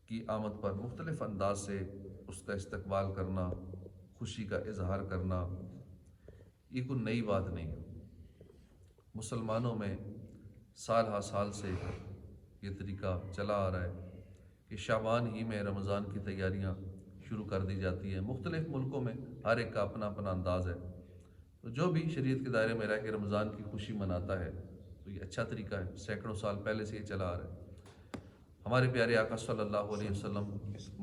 کی آمد پر مختلف انداز سے اس کا استقبال کرنا، خوشی کا اظہار کرنا، یہ کوئی نئی بات نہیں ہے۔ مسلمانوں میں سال ہا سال سے یہ طریقہ چلا آ رہا ہے کہ شعبان ہی میں رمضان کی تیاریاں شروع کر دی جاتی ہیں۔ مختلف ملکوں میں ہر ایک کا اپنا اپنا انداز ہے، تو جو بھی شریعت کے دائرے میں رہ کے رمضان کی خوشی مناتا ہے تو یہ اچھا طریقہ ہے، سینکڑوں سال پہلے سے یہ چلا آ رہا ہے۔ ہمارے پیارے آقا صلی اللہ علیہ وسلم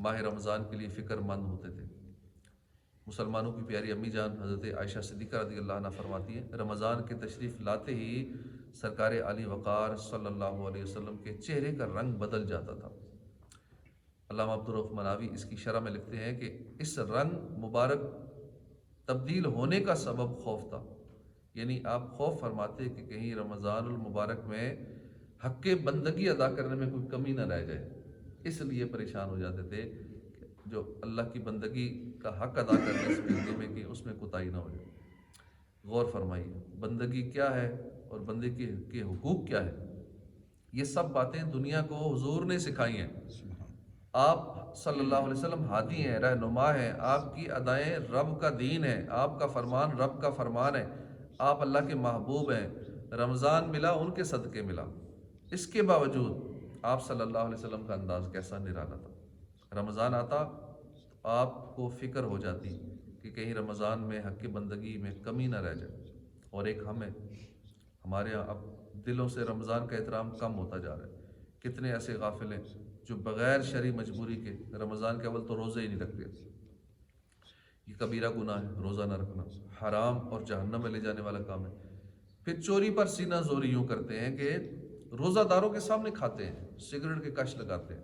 ماہ رمضان کے لیے فکر مند ہوتے تھے۔ مسلمانوں کی پیاری امی جان حضرت عائشہ صدیقہ رضی اللہ عنہ فرماتی ہیں، رمضان کے تشریف لاتے ہی سرکار علی وقار صلی اللہ علیہ وسلم کے چہرے کا رنگ بدل جاتا تھا۔ علامہ عبدالرؤف مناوی اس کی شرح میں لکھتے ہیں کہ اس رنگ مبارک تبدیل ہونے کا سبب خوف تھا، یعنی آپ خوف فرماتے کہ کہیں رمضان المبارک میں حق بندگی ادا کرنے میں کوئی کمی نہ رہ جائے، اس لیے پریشان ہو جاتے تھے جو اللہ کی بندگی کا حق ادا کرنے اس مہینے میں کہ اس میں کوتاہی نہ ہو جائے۔ غور فرمائیے، بندگی کیا ہے اور بندے کے حقوق کیا ہے، یہ سب باتیں دنیا کو حضور نے سکھائی ہیں۔ آپ صلی اللہ علیہ وسلم ہادی ہیں، رہنما ہیں، آپ کی ادائیں رب کا دین ہے، آپ کا فرمان رب کا فرمان ہے، آپ اللہ کے محبوب ہیں۔ رمضان ملا ان کے صدقے ملا، اس کے باوجود آپ صلی اللہ علیہ وسلم کا انداز کیسا نرالا تھا۔ رمضان آتا تو آپ کو فکر ہو جاتی کہ کہیں رمضان میں حق بندگی میں کمی نہ رہ جائے۔ اور ایک ہم ہے، ہمارے ہاں اب دلوں سے رمضان کا احترام کم ہوتا جا رہا ہے۔ کتنے ایسے غافل ہیں جو بغیر شرعی مجبوری کے رمضان کے اول تو روزے ہی نہیں رکھتے۔ یہ کبیرہ گناہ ہے روزہ نہ رکھنا، حرام اور جہنم میں لے جانے والا کام ہے۔ پھر چوری پر سینہ زوری یوں کرتے ہیں کہ روزہ داروں کے سامنے کھاتے ہیں، سگریٹ کے کش لگاتے ہیں،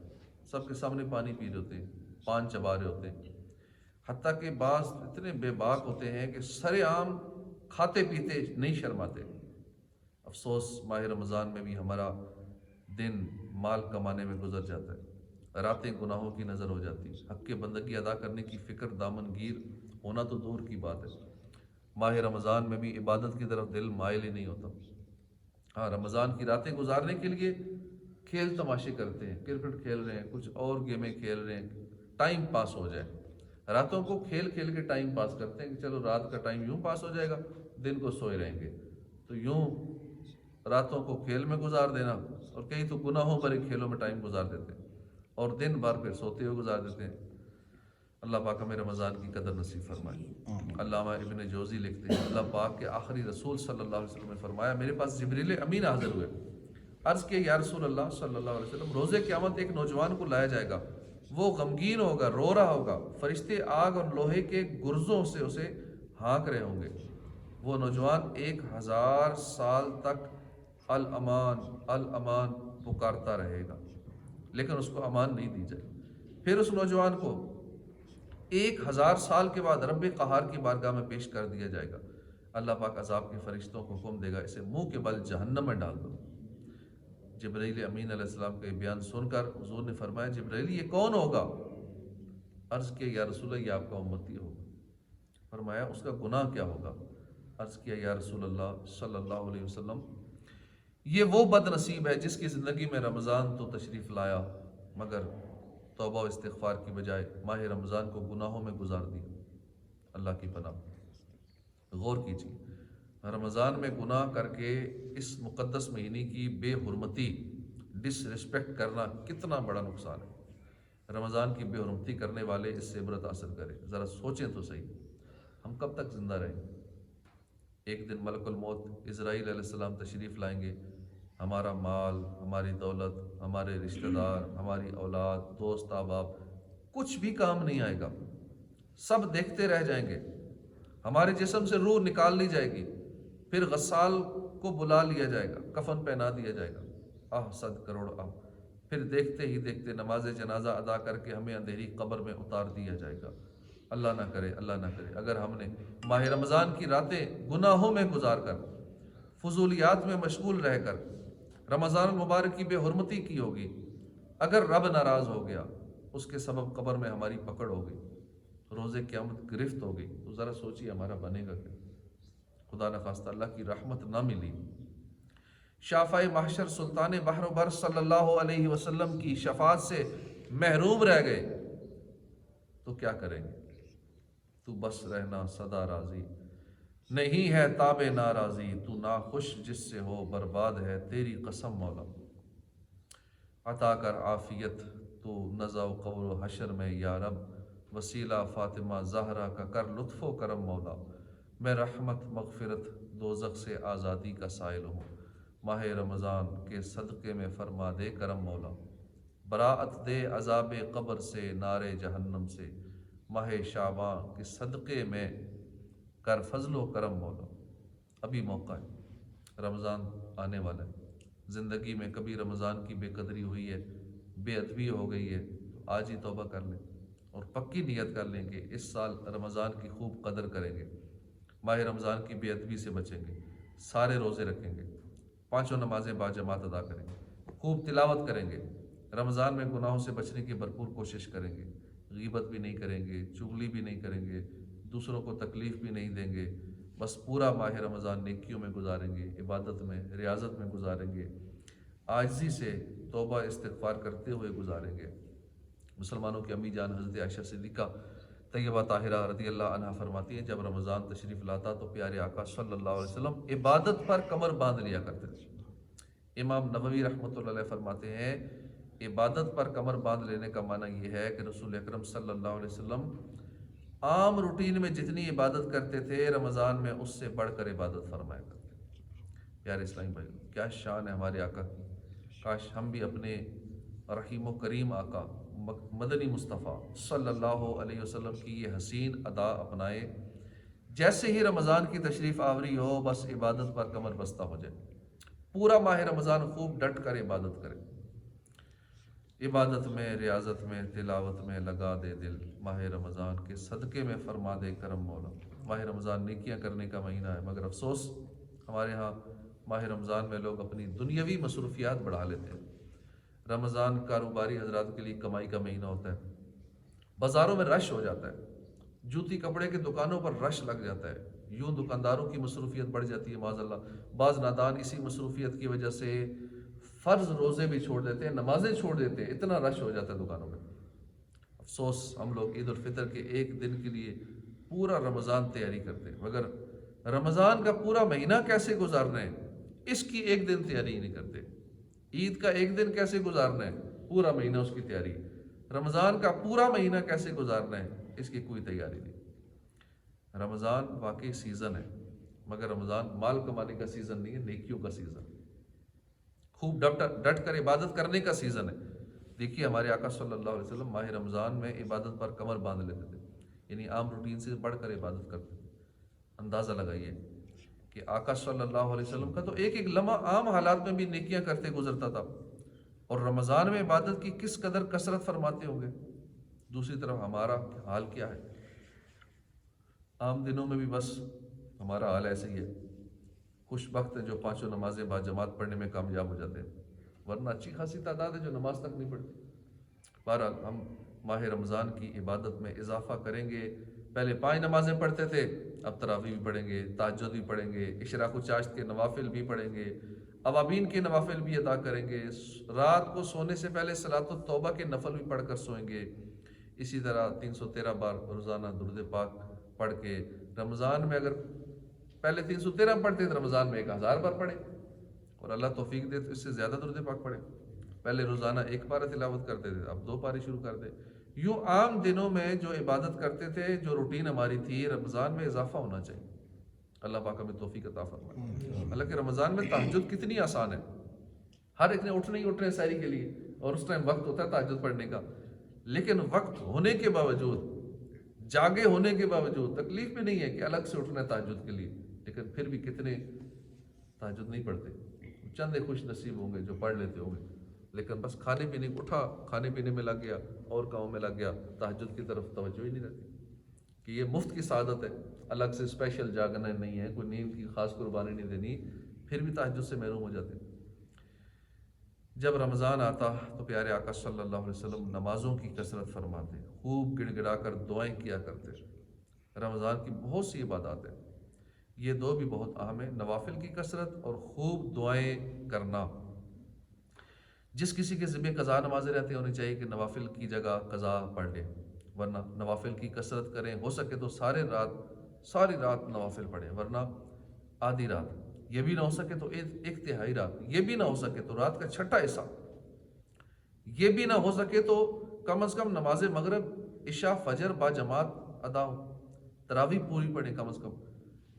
سب کے سامنے پانی پی رہے ہوتے ہیں، پان چبا رہے ہوتے ہیں، حتیٰ کہ بعض اتنے بے باک ہوتے ہیں کہ سر عام کھاتے پیتے نہیں شرماتے۔ افسوس ماہ رمضان میں بھی ہمارا دن مال کمانے میں گزر جاتا ہے، راتیں گناہوں کی نظر ہو جاتی، حق بندگی ادا کرنے کی فکر دامن گیر ہونا تو دور کی بات ہے۔ ماہ رمضان میں بھی عبادت کی طرف دل مائل ہی نہیں ہوتا۔ ہاں، رمضان کی راتیں گزارنے کے لیے کھیل تماشے کرتے ہیں، کرکٹ کھیل رہے ہیں، کچھ اور گیمیں کھیل رہے ہیں، ٹائم پاس ہو جائے۔ راتوں کو کھیل کھیل کے ٹائم پاس کرتے ہیں کہ چلو رات کا ٹائم یوں پاس ہو جائے گا، دن کو سوئے رہیں گے۔ تو یوں راتوں کو کھیل میں گزار دینا، اور کئی تو گناہوں بھرے کھیلوں میں ٹائم گزار دیتے ہیں، اور دن بھر پھر سوتے ہوئے گزار دیتے ہیں۔ اللہ پاک ہمیں رمضان کی قدر نصیب فرمائے۔ علامہ ابن جوزی لکھتے ہیں، اللہ پاک کے آخری رسول صلی اللہ علیہ وسلم نے فرمایا، میرے پاس جبریل امین حاضر ہوئے، عرض کیا یا رسول اللہ صلی اللہ علیہ وسلم، روزے قیامت ایک نوجوان کو لایا جائے گا، وہ غمگین ہوگا، رو رہا ہوگا، فرشتے آگ اور لوہے کے گرزوں سے اسے ہانک رہے ہوں گے۔ وہ نوجوان 1000 سال تک الامان الامان پکارتا رہے گا، لیکن اس کو امان نہیں دی جائے۔ پھر اس نوجوان کو 1000 سال کے بعد رب قہار کی بارگاہ میں پیش کر دیا جائے گا۔ اللہ پاک عذاب کے فرشتوں کو حکم دے گا، اسے منہ کے بل جہنم میں ڈال دو۔ جبرائیل امین علیہ السلام کا یہ بیان سن کر حضور نے فرمایا، جبرائیل یہ کون ہوگا؟ عرض کیا یا رسول اللہ یہ آپ کا امتی ہوگا۔ فرمایا اس کا گناہ کیا ہوگا؟ عرض کیا یا رسول اللہ صلی اللہ علیہ وسلم یہ وہ بد نصیب ہے جس کی زندگی میں رمضان تو تشریف لایا مگر توبہ و استغفار کی بجائے ماہ رمضان کو گناہوں میں گزار دیا۔ اللہ کی پناہ۔ غور کیجیے، رمضان میں گناہ کر کے اس مقدس مہینے کی بے حرمتی، ڈس رسپیکٹ کرنا کتنا بڑا نقصان ہے۔ رمضان کی بے حرمتی کرنے والے اس سے عبرت حاصل کریں۔ ذرا سوچیں تو صحیح، ہم کب تک زندہ رہیں گے؟ ایک دن ملک الموت اسرائیل علیہ السلام تشریف لائیں گے، ہمارا مال، ہماری دولت، ہمارے رشتہ دار، ہماری اولاد، دوست احباب کچھ بھی کام نہیں آئے گا، سب دیکھتے رہ جائیں گے۔ ہمارے جسم سے روح نکال لی جائے گی، پھر غسال کو بلا لیا جائے گا، کفن پہنا دیا جائے گا، آہ 100 کروڑ آہ، پھر دیکھتے ہی دیکھتے نماز جنازہ ادا کر کے ہمیں اندھیری قبر میں اتار دیا جائے گا۔ اللہ نہ کرے، اللہ نہ کرے اگر ہم نے ماہ رمضان کی راتیں گناہوں میں گزار کر، فضولیات میں مشغول رہ کر رمضان المبارک کی بے حرمتی کی ہوگی، اگر رب ناراض ہو گیا، اس کے سبب قبر میں ہماری پکڑ ہو گئی، روزے قیامت گرفت ہو گئی، تو ذرا سوچیے ہمارا بنے گا کیا؟ خدا نخواستہ اللہ کی رحمت نہ ملی۔ شافع محشر سلطان بحر و بر صلی اللہ علیہ وسلم کی شفاعت سے محروم رہ گئے تو کیا کریں گے؟ تو بس رہنا سدا راضی، نہیں ہے تاب ناراضی، تو ناخوش جس سے ہو برباد ہے تیری قسم مولا۔ عطا کر عافیت تو نزع و قبر و حشر میں یا رب، وسیلہ فاطمہ زہرا کا کر لطف و کرم مولا۔ میں رحمت مغفرت دوزخ سے آزادی کا سائل ہوں، ماہ رمضان کے صدقے میں فرما دے کرم مولا۔ براعت دے عذاب قبر سے، نار جہنم سے، ماہ شعبان کے صدقے میں کر فضل و کرم مولا۔ ابھی موقع ہے، رمضان آنے والا ہے، زندگی میں کبھی رمضان کی بے قدری ہوئی ہے، بے ادبی ہو گئی ہے، تو آج ہی توبہ کر لیں اور پکی نیت کر لیں کہ اس سال رمضان کی خوب قدر کریں گے، ماہ رمضان کی بے ادبی سے بچیں گے، سارے روزے رکھیں گے، 5 نمازیں باجماعت ادا کریں گے، خوب تلاوت کریں گے، رمضان میں گناہوں سے بچنے کی بھرپور کوشش کریں گے، غیبت بھی نہیں کریں گے، چغلی بھی نہیں کریں گے، دوسروں کو تکلیف بھی نہیں دیں گے، بس پورا ماہ رمضان نیکیوں میں گزاریں گے، عبادت میں، ریاضت میں گزاریں گے، عاجزی سے توبہ استغفار کرتے ہوئے گزاریں گے۔ مسلمانوں کی امی جان حضرت عائشہ صدیقہ طیبہ طاہرہ رضی اللہ عنہا فرماتی ہیں، جب رمضان تشریف لاتا تو پیارے آقا صلی اللہ علیہ وسلم عبادت پر کمر باندھ لیا کرتے تھے۔ امام نووی رحمۃ اللہ علیہ فرماتے ہیں، عبادت پر کمر باندھ لینے کا معنی یہ ہے کہ رسول اکرم صلی اللہ علیہ وسلم عام روٹین میں جتنی عبادت کرتے تھے، رمضان میں اس سے بڑھ کر عبادت فرمایا کرتے تھے۔ پیارے اسلامی بھائی، کیا شان ہے ہمارے آقا کی! کاش ہم بھی اپنے رحیم و کریم آقا مدنی مصطفیٰ صلی اللہ علیہ وسلم کی یہ حسین ادا اپنائے، جیسے ہی رمضان کی تشریف آوری ہو بس عبادت پر کمر بستہ ہو جائے، پورا ماہ رمضان خوب ڈٹ کر عبادت کرے، عبادت میں، ریاضت میں، تلاوت میں لگا دے دل، ماہ رمضان کے صدقے میں فرما دے کرم مولا۔ ماہ رمضان نیکیاں کرنے کا مہینہ ہے، مگر افسوس ہمارے ہاں ماہ رمضان میں لوگ اپنی دنیاوی مصروفیات بڑھا لیتے ہیں۔ رمضان کاروباری حضرات کے لیے کمائی کا مہینہ ہوتا ہے، بازاروں میں رش ہو جاتا ہے، جوتی کپڑے کے دکانوں پر رش لگ جاتا ہے، یوں دکانداروں کی مصروفیت بڑھ جاتی ہے معاذ اللہ۔ بعض نادان اسی مصروفیت کی وجہ سے فرض روزے بھی چھوڑ دیتے ہیں، نمازیں چھوڑ دیتے ہیں، اتنا رش ہو جاتا ہے دکانوں میں۔ افسوس ہم لوگ عید الفطر کے ایک دن کے لیے پورا رمضان تیاری کرتے ہیں، مگر رمضان کا پورا مہینہ کیسے گزارنا ہے اس کی ایک دن تیاری نہیں کرتے۔ عید کا ایک دن کیسے گزارنا ہے، پورا مہینہ اس کی تیاری۔ رمضان کا پورا مہینہ کیسے گزارنا ہے اس کی کوئی تیاری نہیں۔ رمضان واقعی سیزن ہے، مگر رمضان مال کمانے کا سیزن نہیں ہے، نیکیوں کا سیزن ہے، خوب ڈٹ کر عبادت کرنے کا سیزن ہے۔ دیکھیے ہمارے آقا صلی اللہ علیہ وسلم ماہ رمضان میں عبادت پر کمر باندھ لیتے تھے، یعنی عام روٹین سے بڑھ کر عبادت کرتے تھے۔ اندازہ لگائیے کہ آقا صلی اللہ علیہ وسلم کا تو ایک ایک لمحہ عام حالات میں بھی نیکیاں کرتے گزرتا تھا، اور رمضان میں عبادت کی کس قدر کثرت فرماتے ہوں گے۔ دوسری طرف ہمارا حال کیا ہے؟ عام دنوں میں بھی بس ہمارا حال ایسے ہی ہے۔ خوش بخت ہے جو 5 نمازیں باجماعت پڑھنے میں کامیاب ہو جاتے ہیں، ورنہ اچھی خاصی تعداد ہے جو نماز تک نہیں پڑھتی۔ بہرحال ہم ماہ رمضان کی عبادت میں اضافہ کریں گے۔ پہلے 5 نمازیں پڑھتے تھے، اب تراویح بھی پڑھیں گے، تہجد بھی پڑھیں گے، اشراق و چاشت کے نوافل بھی پڑھیں گے، اوابین کے نوافل بھی ادا کریں گے، رات کو سونے سے پہلے صلاۃ التوبہ کے نفل بھی پڑھ کر سوئیں گے، اسی طرح 313 بار روزانہ درود پاک پڑھ کے رمضان میں اگر پہلے 313 پڑھتے تھے، رمضان میں 1000 بار پڑھیں، اور اللہ توفیق دے تو اس سے زیادہ درود پاک پڑھیں۔ پہلے روزانہ 1 پارہ تلاوت کرتے تھے، اب 2 پارے شروع کر دیں۔ یوں عام دنوں میں جو عبادت کرتے تھے، جو روٹین ہماری تھی، رمضان میں اضافہ ہونا چاہیے۔ اللہ پاک ہمیں توفیق عطا فرمائے۔ حالانکہ رمضان میں تہجد کتنی آسان ہے، ہر ایک نے اٹھنا ہی اٹھنا ہے سحری کے لیے، اور اس ٹائم وقت ہوتا ہے تہجد پڑھنے کا، لیکن وقت ہونے کے باوجود، جاگے ہونے کے باوجود تکلیف بھی نہیں ہے کہ الگ سے اٹھنا ہے تہجد کے لیے، لیکن پھر بھی کتنے تہجد نہیں پڑھتے۔ چند خوش نصیب ہوں گے جو پڑھ لیتے ہوں گے، لیکن بس کھانے پینے اٹھا، کھانے پینے میں لگ گیا اور کاموں میں لگ گیا، تہجد کی طرف توجہ ہی نہیں رہتی کہ یہ مفت کی سعادت ہے، الگ سے اسپیشل جاگنا نہیں ہے، کوئی نیند کی خاص قربانی نہیں دینی، پھر بھی تہجد سے محروم ہو جاتے۔ جب رمضان آتا تو پیارے آقا صلی اللہ علیہ وسلم نمازوں کی کثرت فرماتے، خوب گڑ گڑا کر دعائیں کیا کرتے۔ رمضان کی بہت سی عبادات ہیں، یہ 2 بھی بہت اہم ہیں، نوافل کی کثرت اور خوب دعائیں کرنا۔ جس کسی کے ذمہ قضا نمازیں رہتی ہونی چاہیے کہ نوافل کی جگہ قضا پڑھ لے، ورنہ نوافل کی کثرت کریں، ہو سکے تو ساری رات نوافل پڑھیں، ورنہ آدھی رات، یہ بھی نہ ہو سکے تو ایک تہائی رات، یہ بھی نہ ہو سکے تو رات کا چھٹا حصہ، یہ بھی نہ ہو سکے تو کم از کم نماز مغرب عشاء فجر با جماعت ادا ہو، تراویح پوری پڑھیں کم از کم،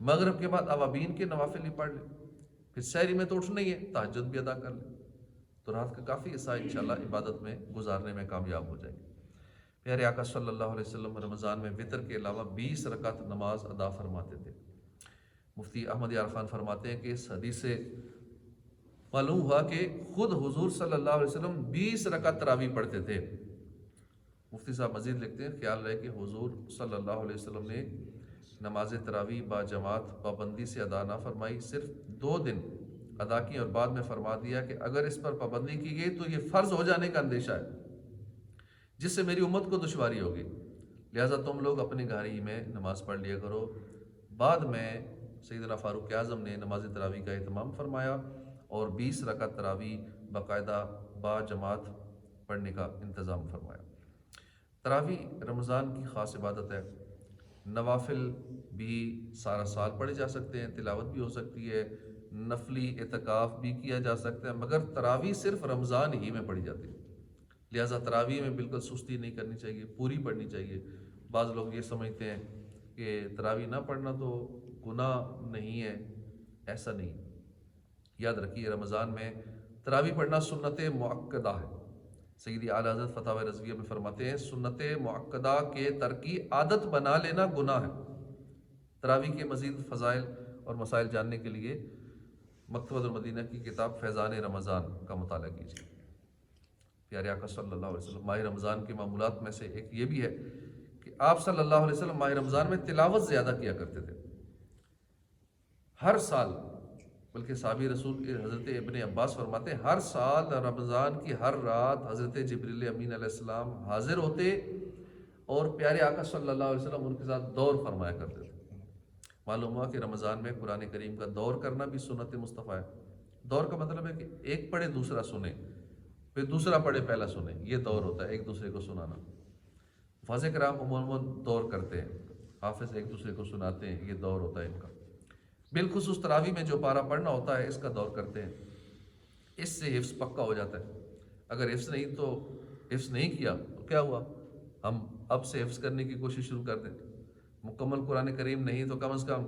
مغرب کے بعد اوابین کے نوافل ہی پڑھ لیں، پھر سحری میں تو اٹھنا ہی ہے، تہجد بھی ادا کر لیں، تو رات کا کافی حصہ انشاءاللہ عبادت میں گزارنے میں کامیاب ہو جائیں گے۔ پیارے آقا صلی اللہ علیہ وسلم رمضان میں وطر کے علاوہ 20 رکعت نماز ادا فرماتے تھے۔ مفتی احمد یار خان فرماتے ہیں کہ اس حدیث سے معلوم ہوا کہ خود حضور صلی اللہ علیہ وسلم 20 رکعت تراویح پڑھتے تھے۔ مفتی صاحب مزید لکھتے ہیں خیال رہے کہ حضور صلی اللہ علیہ وسلم نے نماز تراویح با جماعت پابندی سے ادا نہ فرمائی، صرف 2 دن ادا کی اور بعد میں فرما دیا کہ اگر اس پر پابندی کی گئی تو یہ فرض ہو جانے کا اندیشہ ہے جس سے میری امت کو دشواری ہوگی، لہٰذا تم لوگ اپنے گھر ہی میں نماز پڑھ لیا کرو۔ بعد میں سیدنا فاروق اعظم نے نماز تراویح کا اہتمام فرمایا اور 20 رکعت تراویح باقاعدہ با جماعت پڑھنے کا انتظام فرمایا۔ تراویح رمضان کی خاص عبادت ہے، نوافل بھی سارا سال پڑھے جا سکتے ہیں، تلاوت بھی ہو سکتی ہے، نفلی اعتکاف بھی کیا جا سکتا ہے، مگر تراویح صرف رمضان ہی میں پڑھی جاتی ہے، لہٰذا تراویح میں بالکل سستی نہیں کرنی چاہیے، پوری پڑھنی چاہیے۔ بعض لوگ یہ سمجھتے ہیں کہ تراویح نہ پڑھنا تو گناہ نہیں ہے، ایسا نہیں، یاد رکھیے رمضان میں تراویح پڑھنا سنت مؤکدہ ہے۔ سیدی اعلیٰ حضرت فتاوی رضویہ میں فرماتے ہیں سنت مؤکدہ کے ترک کی عادت بنا لینا گناہ ہے۔ تراویح کے مزید فضائل اور مسائل جاننے کے لیے مکتبۃ المدینہ کی کتاب فیضان رمضان کا مطالعہ کیجیے۔ پیارے آقا صلی اللہ علیہ وسلم ماہ رمضان کے معمولات میں سے ایک یہ بھی ہے کہ آپ صلی اللہ علیہ وسلم ماہ رمضان میں تلاوت زیادہ کیا کرتے تھے۔ ہر سال، بلکہ صحابی رسول حضرت ابن عباس فرماتے ہیں ہر سال رمضان کی ہر رات حضرت جبریل امین علیہ السلام حاضر ہوتے اور پیارے آقا صلی اللہ علیہ وسلم ان کے ساتھ دور فرمایا کرتے تھے۔ معلوم ہوا کہ رمضان میں قرآن کریم کا دور کرنا بھی سنت مصطفیٰ ہے۔ دور کا مطلب ہے کہ ایک پڑھے دوسرا سنے، پھر دوسرا پڑھے پہلا سنے، یہ دور ہوتا ہے ایک دوسرے کو سنانا۔ حفاظ کرام عموماً دور کرتے ہیں، حافظ ایک دوسرے کو سناتے ہیں، یہ دور ہوتا ہے ان کا۔ بالخصوص تراویح میں جو پارہ پڑھنا ہوتا ہے اس کا دور کرتے ہیں، اس سے حفظ پکا ہو جاتا ہے۔ اگر حفظ نہیں کیا تو کیا ہوا، ہم اب سے حفظ کرنے کی کوشش شروع کر دیں۔ مکمل قرآن کریم نہیں تو کم از کم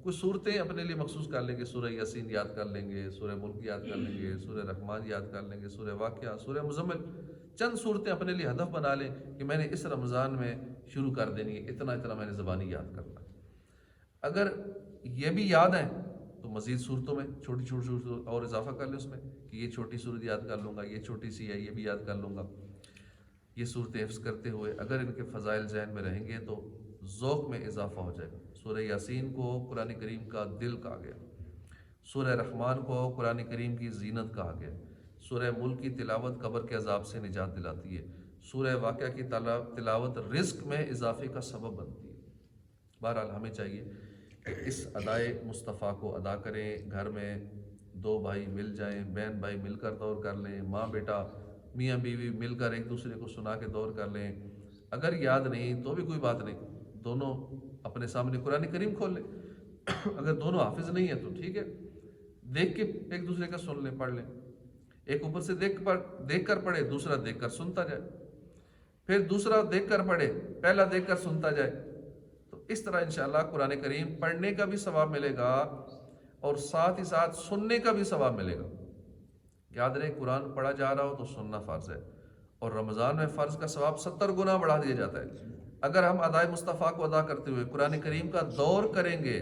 کچھ صورتیں اپنے لیے مخصوص کر لیں گے، سورہ یاسین یاد کر لیں گے، سورہ ملک یاد کر لیں گے، سورہ رحمان یاد کر لیں گے، سورہ واقعہ، سورہ مزمل، چند صورتیں اپنے لیے ہدف بنا لیں کہ میں نے اس رمضان میں شروع کر دینی ہے، اتنا میں نے زبانی یاد کرنا ہے۔ اگر یہ بھی یاد ہے تو مزید صورتوں میں چھوٹی چھوٹی اور اضافہ کر لیں اس میں کہ یہ چھوٹی صورت یاد کر لوں گا، یہ چھوٹی سی ہے یہ بھی یاد کر لوں گا۔ یہ صورتیں حفظ کرتے ہوئے اگر ان کے فضائل ذہن میں رہیں گے تو ذوق میں اضافہ ہو جائے گا۔ سورہ یاسین کو قرآن کریم کا دل کہا گیا، سورہ رحمان کو قرآن کریم کی زینت کہا گیا، سورہ ملک کی تلاوت قبر کے عذاب سے نجات دلاتی ہے، سورہ واقعہ کی تلاوت رزق میں اضافے کا سبب بنتی ہے۔ بہرحال ہمیں چاہیے کہ اس ادائے مصطفیٰ کو ادا کریں، گھر میں 2 بھائی مل جائیں، بہن بھائی مل کر دور کر لیں، ماں بیٹا میاں بیوی مل کر ایک دوسرے کو سنا کے دور کر لیں۔ اگر یاد نہیں تو بھی کوئی بات نہیں، دونوں اپنے سامنے قرآن کریم کھول لیں، اگر دونوں حافظ نہیں ہیں تو ٹھیک ہے، دیکھ کے ایک دوسرے کا سن لیں، پڑھ لیں، ایک اوپر سے دیکھ کر پڑھے، دوسرا دیکھ کر سنتا جائے، پھر دوسرا دیکھ کر پڑھے، پہلا دیکھ کر سنتا جائے، تو اس طرح انشاءاللہ قرآن کریم پڑھنے کا بھی ثواب ملے گا اور ساتھ ہی ساتھ سننے کا بھی ثواب ملے گا۔ یاد رہے قرآن پڑھا جا رہا ہو تو سننا فرض ہے، اور رمضان میں فرض کا ثواب 70 گنا بڑھا دیا جاتا ہے۔ اگر ہم ادائے مصطفیٰ کو ادا کرتے ہوئے قرآن کریم کا دور کریں گے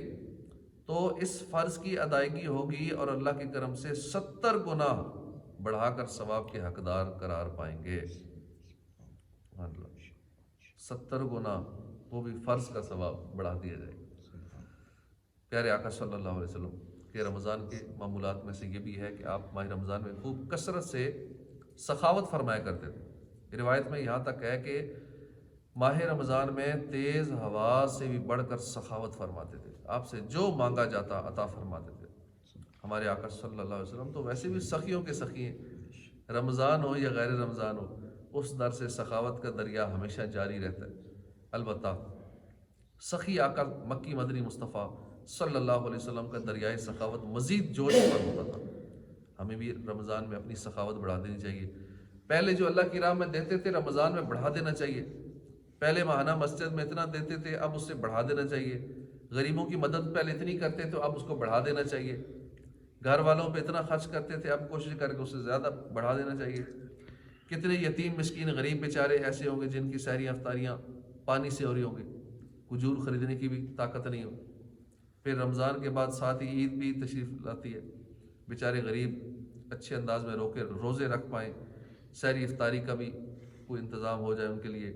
تو اس فرض کی ادائیگی ہوگی اور اللہ کے کرم سے 70 گنا بڑھا کر ثواب کے حقدار قرار پائیں گے۔ 70 گنا، وہ بھی فرض کا ثواب بڑھا دیا جائے گا۔ پیارے آقا صلی اللہ علیہ وسلم کہ رمضان کے معمولات میں سے یہ بھی ہے کہ آپ ماہ رمضان میں خوب کثرت سے سخاوت فرمایا کرتے تھے۔ روایت میں یہاں تک ہے کہ ماہ رمضان میں تیز ہوا سے بھی بڑھ کر سخاوت فرماتے تھے، آپ سے جو مانگا جاتا عطا فرماتے تھے۔ ہمارے آقا صلی اللہ علیہ وسلم تو ویسے بھی سخیوں کے سخی ہیں، رمضان ہو یا غیر رمضان ہو، اس در سے سخاوت کا دریا ہمیشہ جاری رہتا ہے۔ البتہ سخی آقا مکی مدنی مصطفیٰ صلی اللہ علیہ وسلم کا دریائے سخاوت مزید جوش پر ہوتا تھا۔ ہمیں بھی رمضان میں اپنی سخاوت بڑھا دینی چاہیے۔ پہلے جو اللہ کی راہ میں دیتے تھے رمضان میں بڑھا دینا چاہیے۔ پہلے ماہانہ مسجد میں اتنا دیتے تھے، اب اس سے بڑھا دینا چاہیے۔ غریبوں کی مدد پہلے اتنی کرتے تھے، اب اس کو بڑھا دینا چاہیے۔ گھر والوں پہ اتنا خرچ کرتے تھے، اب کوشش کر کے اس سے زیادہ بڑھا دینا چاہیے۔ کتنے یتیم مسکین غریب بیچارے ایسے ہوں گے جن کی سحریاں افطاریاں پانی سے ہو رہی ہوں گی، کھجور خریدنے کی بھی طاقت نہیں ہو۔ پھر رمضان کے بعد ساتھ ہی عید بھی تشریف لاتی ہے، بیچارے غریب اچھے انداز میں روزے رکھ پائیں، سحری افطاری کا بھی کوئی انتظام ہو جائے ان کے لیے،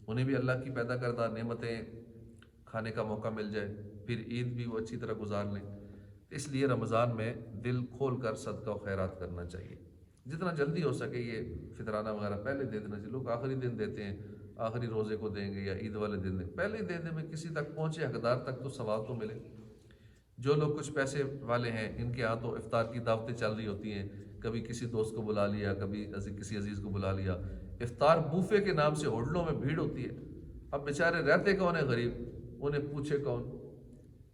انہیں بھی اللہ کی پیدا کردہ نعمتیں کھانے کا موقع مل جائے، پھر عید بھی وہ اچھی طرح گزار لیں۔ اس لیے رمضان میں دل کھول کر صدقہ و خیرات کرنا چاہیے، جتنا جلدی ہو سکے۔ یہ فطرانہ وغیرہ پہلے دے دینا چاہیے، لوگ آخری دن دیتے ہیں، آخری روزے کو دیں گے یا عید والے دن دیں، پہلے دے دیں میں کسی تک پہنچے، حقدار تک تو ثواب تو ملے۔ جو لوگ کچھ پیسے والے ہیں ان کے ہاں تو افطار کی دعوتیں چل رہی ہوتی ہیں، کبھی کسی دوست کو بلا لیا، کبھی کسی عزیز کو بلا لیا، افطار بوفے کے نام سے ہوٹلوں میں بھیڑ ہوتی ہے۔ اب بیچارے رہتے کون ہیں غریب، انہیں پوچھے کون،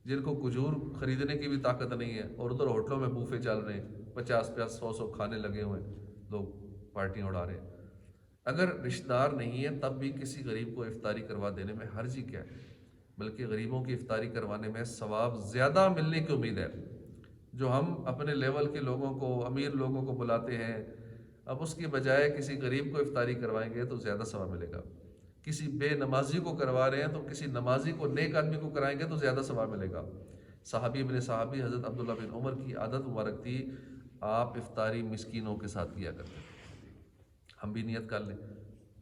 جن کو کھجور خریدنے کی بھی طاقت نہیں ہے اور ادھر ہوٹلوں میں بوفے چل رہے ہیں، 50 100 کھانے لگے ہوئے ہیں، لوگ پارٹیاں اڑا رہے ہیں۔ اگر رشتہ دار نہیں ہے تب بھی کسی غریب کو افطاری کروا دینے میں حرج ہی کیا ہے، بلکہ غریبوں کی افطاری کروانے میں ثواب زیادہ ملنے کی امید ہے۔ جو ہم اپنے لیول کے لوگوں کو، امیر لوگوں کو بلاتے ہیں، اب اس کی بجائے کسی غریب کو افطاری کروائیں گے تو زیادہ ثواب ملے گا۔ کسی بے نمازی کو کروا رہے ہیں تو کسی نمازی کو، نیک آدمی کو کرائیں گے تو زیادہ ثواب ملے گا۔ صحابی ابن صحابی حضرت عبداللہ بن عمر کی عادت مبارک تھی، آپ افطاری مسکینوں کے ساتھ کیا کرتے تھے۔ ہم بھی نیت کر لیں،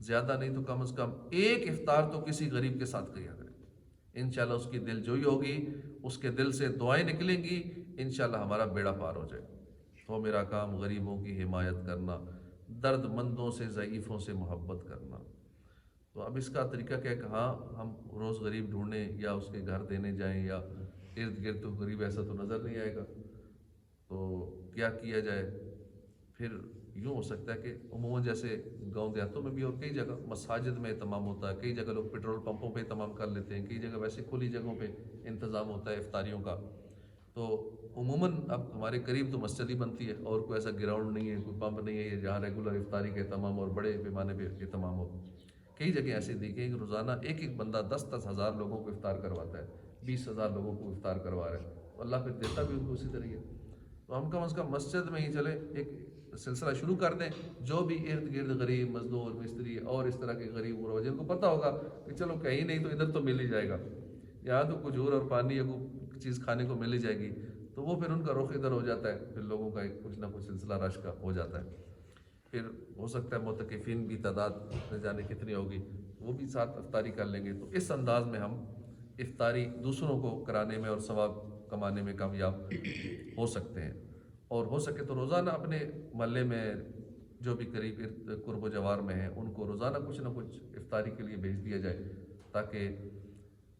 زیادہ نہیں تو کم از کم ایک افطار تو کسی غریب کے ساتھ کیا کریں، انشاءاللہ اس کی دل جوئی ہوگی، اس کے دل سے دعائیں نکلیں گی، انشاءاللہ ہمارا بیڑا پار ہو جائے۔ تو میرا کام غریبوں کی حمایت کرنا، درد مندوں سے، ضعیفوں سے محبت کرنا۔ تو اب اس کا طریقہ کیا ہے کہ ہاں ہم روز غریب ڈھونڈیں یا اس کے گھر دینے جائیں، یا ارد گرد تو غریب ایسا تو نظر نہیں آئے گا، تو کیا کیا جائے؟ پھر یوں ہو سکتا ہے کہ عموماً جیسے گاؤں دیہاتوں میں بھی اور کئی جگہ مساجد میں اہتمام ہوتا ہے، کئی جگہ لوگ پیٹرول پمپوں پہ اہتمام کر لیتے ہیں، کئی جگہ ویسے کھلی جگہوں پہ انتظام ہوتا ہے افطاریوں کا۔ تو عموماً اب ہمارے قریب تو مسجد ہی بنتی ہے، اور کوئی ایسا گراؤنڈ نہیں ہے، کوئی پمپ نہیں ہے جہاں ریگولر افطاری کا اہتمام اور بڑے پیمانے پہ اہتمام ہو۔ کئی جگہ ایسے دیکھیں کہ روزانہ ایک ایک بندہ 10 ہزار لوگوں کو افطار کرواتا ہے، 20 ہزار لوگوں کو افطار کروا رہا ہے، اللہ پھر دیتا بھی ان کو اسی طریقے۔ تو ہم کم از کم مسجد میں ہی چلے ایک سلسلہ شروع کر دیں، جو بھی ارد گرد غریب مزدور مستری اور اس طرح کے غریب غربا جن کو پتہ ہوگا کہ چلو کہیں نہیں تو ادھر تو مل ہی جائے گا، یہاں تو کھجور اور پانی یا کوئی چیز کھانے کو مل ہی جائے گی، تو وہ پھر ان کا رخ ادھر ہو جاتا ہے، پھر لوگوں کا ایک کچھ نہ کچھ سلسلہ رش کا ہو جاتا ہے۔ پھر ہو سکتا ہے معتکفین کی تعداد نہ جانے کتنی ہوگی، وہ بھی ساتھ افطاری کر لیں گے۔ تو اس انداز میں ہم افطاری دوسروں کو کرانے میں اور ثواب کمانے میں کامیاب ہو سکتے ہیں۔ اور ہو سکے تو روزانہ اپنے محلے میں جو بھی قریب قرب و جوار میں ہیں ان کو روزانہ کچھ نہ کچھ افطاری کے لیے بھیج دیا جائے، تاکہ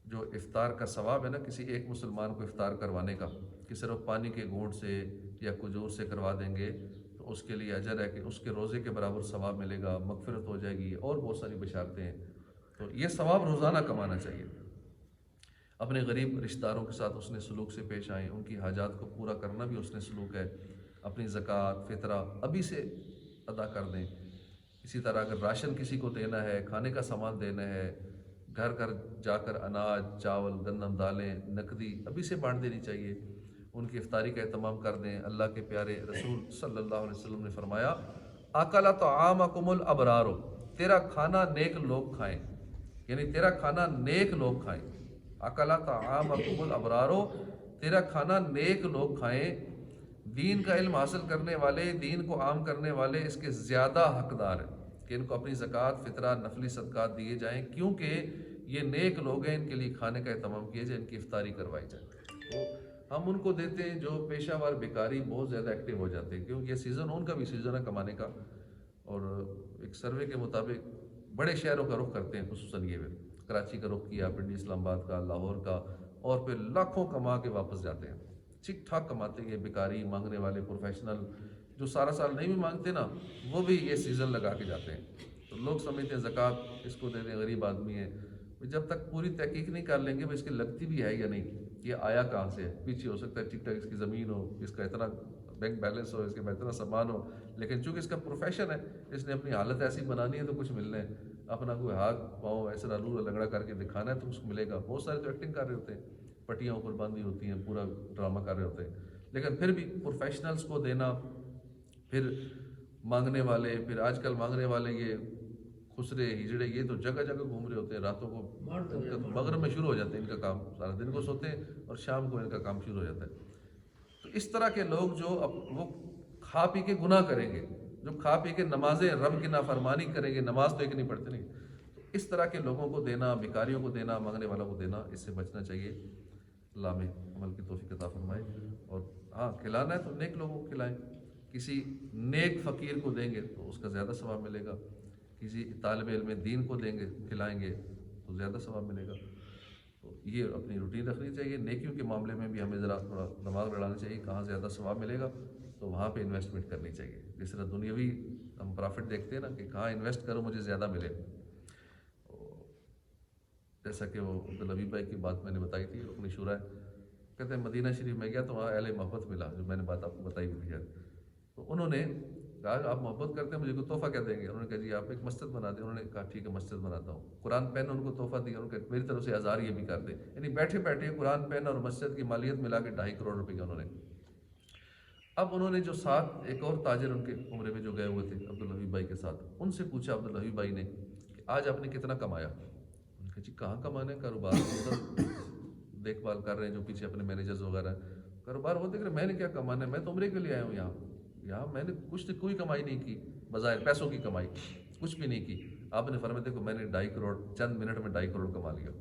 جو افطار کا ثواب ہے نا کسی ایک مسلمان کو افطار کروانے کا، کہ صرف پانی کے گھونٹ سے یا کھجور سے کروا دیں گے تو اس کے لیے اجر ہے کہ اس کے روزے کے برابر ثواب ملے گا، مغفرت ہو جائے گی، اور بہت ساری بشارتیں ہیں۔ تو یہ ثواب روزانہ کمانا چاہیے۔ اپنے غریب رشتہ داروں کے ساتھ حسن سلوک سے پیش آئیں، ان کی حاجات کو پورا کرنا بھی حسن سلوک ہے۔ اپنی زکوٰۃ فطرہ ابھی سے ادا کر دیں۔ اسی طرح اگر راشن کسی کو دینا ہے، کھانے کا سامان دینا ہے، گھر گھر جا کر اناج چاول گندم دالیں نقدی ابھی سے بانٹ دینی چاہیے، ان کی افطاری کا اہتمام کر دیں۔ اللہ کے پیارے رسول صلی اللہ علیہ وسلم نے فرمایا، اکل طعامکم الابرار، تیرا کھانا نیک لوگ کھائیں، یعنی تیرا کھانا نیک لوگ کھائیں۔ اکل طعامکم الابرار، تیرا کھانا نیک لوگ کھائیں۔ دین کا علم حاصل کرنے والے، دین کو عام کرنے والے اس کے زیادہ حقدار ہیں کہ ان کو اپنی زکوٰۃ فطرہ نفلی صدقات دیے جائیں، کیونکہ یہ نیک لوگ ہیں، ان کے لیے کھانے کا اہتمام کیا جائے، ان کی افطاری کروائی جائے۔ تو ہم ان کو دیتے ہیں جو پیشہ وار بیکاری بہت زیادہ ایکٹیو ہو جاتے ہیں، کیونکہ یہ سیزن ان کا بھی سیزن ہے کمانے کا، اور ایک سروے کے مطابق بڑے شہروں کا رخ کرتے ہیں، خصوصاً یہ کراچی کا رخ کیا، پنڈی اسلام آباد کا، لاہور کا، اور پھر لاکھوں کما کے واپس جاتے ہیں، ٹھیک ٹھاک کماتے ہیں۔ یہ بیکاری مانگنے والے پروفیشنل جو سارا سال نہیں بھی مانگتے نا وہ بھی یہ سیزن لگا کے جاتے ہیں. تو لوگ سمجھتے ہیں زکوٰۃ اس کو دے دیں، غریب آدمی ہے. جب تک پوری تحقیق نہیں کر لیں گے اس کی لگتی بھی ہے یا نہیں، یہ آیا کہاں سے ہے. پیچھے ہو سکتا ہے ٹھیک ٹھاک اس کی زمین ہو، اس کا اتنا بینک بیلنس ہو، اس کے اتنا سامان ہو، لیکن چونکہ اس کا پروفیشن ہے، اس نے اپنی حالت ایسی بنانی ہے تو کچھ ملنا ہے. اپنا کوئی ہاتھ پاؤں ایسا رولہ لنگڑا کر کے دکھانا ہے تو اس کو ملے گا. بہت سارے تو ایکٹنگ کر رہے ہوتے ہیں، پٹیاں اوپر باندھی ہوتی ہیں، پورا ڈرامہ کر رہے ہوتے ہیں، لیکن پھر بھی پروفیشنلز کو دینا. پھر مانگنے والے، پھر آج کل مانگنے والے یہ خسرے ہجڑے یہ تو جگہ جگہ گھوم رہے ہوتے ہیں. راتوں کو مغرب میں شروع ہو جاتے ہیں ان کا کام، سارا دن کو سوتے ہیں اور شام کو ان کا کام شروع ہو جاتا ہے. تو اس طرح کے لوگ جو وہ کھا پی کے گناہ کریں گے، جو کھا پی کے نمازیں رب کی نافرمانی کریں گے، نماز تو ایک نہیں پڑھتے نہیں. تو اس طرح کے لوگوں کو دینا، بھکاریوں کو دینا، مانگنے والوں کو دینا، اس سے بچنا چاہیے. اللہ میں عمل کی توفیق عطا فرمائے. اور ہاں کھلانا ہے تو نیک لوگوں کو کھلائیں. کسی نیک فقیر کو دیں گے تو اس کا زیادہ ثواب ملے گا. کسی طالب علم دین کو دیں گے، کھلائیں گے تو زیادہ ثواب ملے گا. تو یہ اپنی روٹین رکھنی چاہیے. نیکیوں کے معاملے میں بھی ہمیں ذرا تھوڑا دماغ لڑانا چاہیے، کہاں زیادہ ثواب ملے گا تو وہاں پہ انویسٹمنٹ کرنی چاہیے. جس طرح دنیاوی ہم پرافٹ دیکھتے ہیں نا کہ کہاں انویسٹ کرو مجھے زیادہ ملے. جیسا کہ وہ عبدالحبیب بھائی کی بات میں نے بتائی تھی اپنی شورا ہے، کہتے ہیں مدینہ شریف میں گیا تو وہاں اہل محبت ملا، جو میں نے بات آپ کو بتائی ہوئی ہے. تو انہوں نے کہا آپ محبت کرتے ہیں، مجھے کوئی تحفہ کیا دیں گے؟ انہوں نے کہا جی آپ ایک مسجد بنا دیں. انہوں نے کہا ٹھیک ہے مسجد بناتا ہوں. قرآن پین ان کو تحفہ دیا. انہوں نے کہا میری طرف سے 1000 یہ بھی کر دیں. یعنی بیٹھے بیٹھے قرآن پین اور مسجد کی مالیت ملا کے 2.5 کروڑ روپے انہوں نے. اب انہوں نے جو ساتھ ایک اور تاجر ان کے عمرے میں جو گئے ہوئے تھے عبدالحبیب بھائی کے ساتھ، ان سے پوچھا عبدالحبیب بھائی نے کہ آج آپ نے کتنا کمایا؟ انہوں نے کہا جی کہاں کمانا ہے، کاروبار ادھر دیکھ بھال کر رہے ہیں جو پیچھے اپنے مینیجرز وغیرہ ہیں، کاروبار وہ دیکھ رہے ہیں. میں نے کیا کمانا ہے، میں تو عمرے کے لیے آیا ہوں یہاں میں نے کچھ کوئی کمائی نہیں کی، بظاہر پیسوں کی کمائی کچھ بھی نہیں کی. آپ نے فرمایا دیکھو میں نے 2.5 کروڑ چند منٹ میں 2.5 کروڑ کما لیا.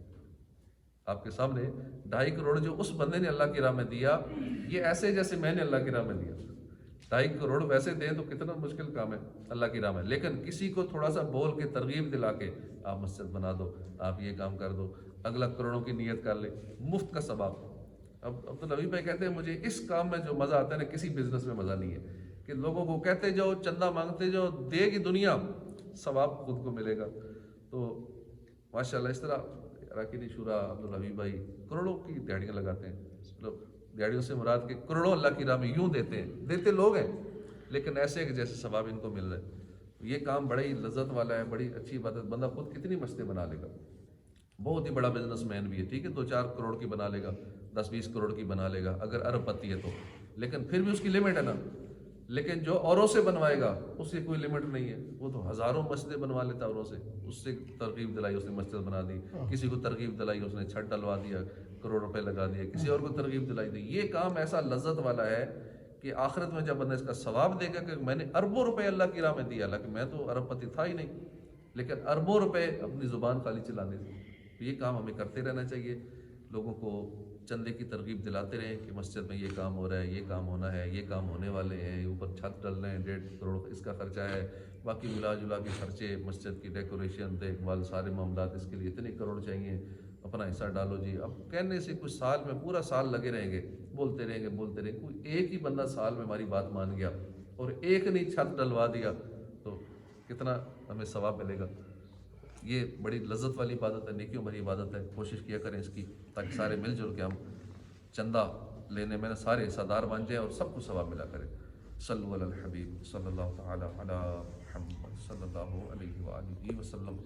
آپ کے سامنے 2.5 کروڑ جو اس بندے نے اللہ کی راہ میں دیا، یہ ایسے جیسے میں نے اللہ کی راہ میں دیا. 2.5 کروڑ ویسے دیں تو کتنا مشکل کام ہے اللہ کی راہ میں، لیکن کسی کو تھوڑا سا بول کے ترغیب دلا کے آپ مسجد بنا دو، آپ یہ کام کر دو، اگلا کروڑوں کی نیت کر لے، مفت کا ثواب. اب عبدالحبیب بھائی کہتے ہیں مجھے اس کام میں جو مزہ آتا ہے نا کسی بزنس میں مزہ نہیں ہے، کہ لوگوں کو کہتے جاؤ چندہ مانگتے جاؤ، دے گی دنیا، ثواب خود کو ملے گا. تو ماشاءاللہ اس طرح اراکین شورا عبدالحبیب بھائی کروڑوں کی دیہڑیاں لگاتے ہیں. دیہڑیوں سے مراد کہ کروڑوں اللہ کی راہ میں یوں دیتے ہیں، دیتے لوگ ہیں لیکن ایسے کہ جیسے ثواب ان کو مل رہا ہے. یہ کام بڑا ہی لذت والا ہے، بڑی اچھی بات ہے. بندہ خود کتنی مسجدیں بنا لے گا، بہت ہی بڑا بزنس مین بھی ہے، ٹھیک ہے 2-4 کروڑ کی بنا لے گا، 10-20 کروڑ کی بنا لے گا اگر ارب پتی ہے تو، لیکن پھر بھی اس کی لمٹ ہے نا. لیکن جو اوروں سے بنوائے گا اس کی کوئی لمٹ نہیں ہے. وہ تو ہزاروں مسجدیں بنوا لیتا اوروں سے، اس سے ترغیب دلائی اس نے مسجد بنا دی، کسی کو ترغیب دلائی اس نے چھت ڈلوا دیا، کروڑ روپے لگا دیے، کسی اور کو ترغیب دلائی دی. یہ کام ایسا لذت والا ہے کہ آخرت میں جب بندہ اس کا ثواب دے گا کہ میں نے اربوں روپے اللہ کی راہ میں دیا، حالانکہ میں تو ارب پتی تھا ہی نہیں، لیکن اربوں روپے اپنی زبان خالی چلانے سے. تو یہ کام ہمیں کرتے رہنا چاہیے، لوگوں کو چندے کی ترغیب دلاتے رہیں کہ مسجد میں یہ کام ہو رہا ہے، یہ کام ہونا ہے، یہ کام ہونے والے ہیں، اوپر چھت ڈل رہے ہیں، 1.5 کروڑ اس کا خرچہ ہے، باقی ملا جلا کے خرچے، مسجد کی ڈیکوریشن، دیکھ بھال، سارے معاملات، اس کے لیے اتنے کروڑ چاہیے، اپنا حصہ ڈالو جی. اب کہنے سے کچھ سال میں پورا سال لگے رہیں گے، بولتے رہیں گے. کوئی ایک ہی بندہ سال میں ہماری بات مان گیا اور ایک نے چھت ڈلوا دیا تو کتنا ہمیں ثواب ملے گا. یہ بڑی لذت والی عبادت ہے، نیکیوں بھری عبادت ہے. کوشش کیا کریں اس کی، تاکہ سارے مل جل کے ہم چندہ لینے میں سارے حصہ دار بن جائیں اور سب کو ثواب ملا کریں. صلو علی الحبیب صلی اللہ تعالی علی محمد صلی اللہ علیہ وآلہ وسلم.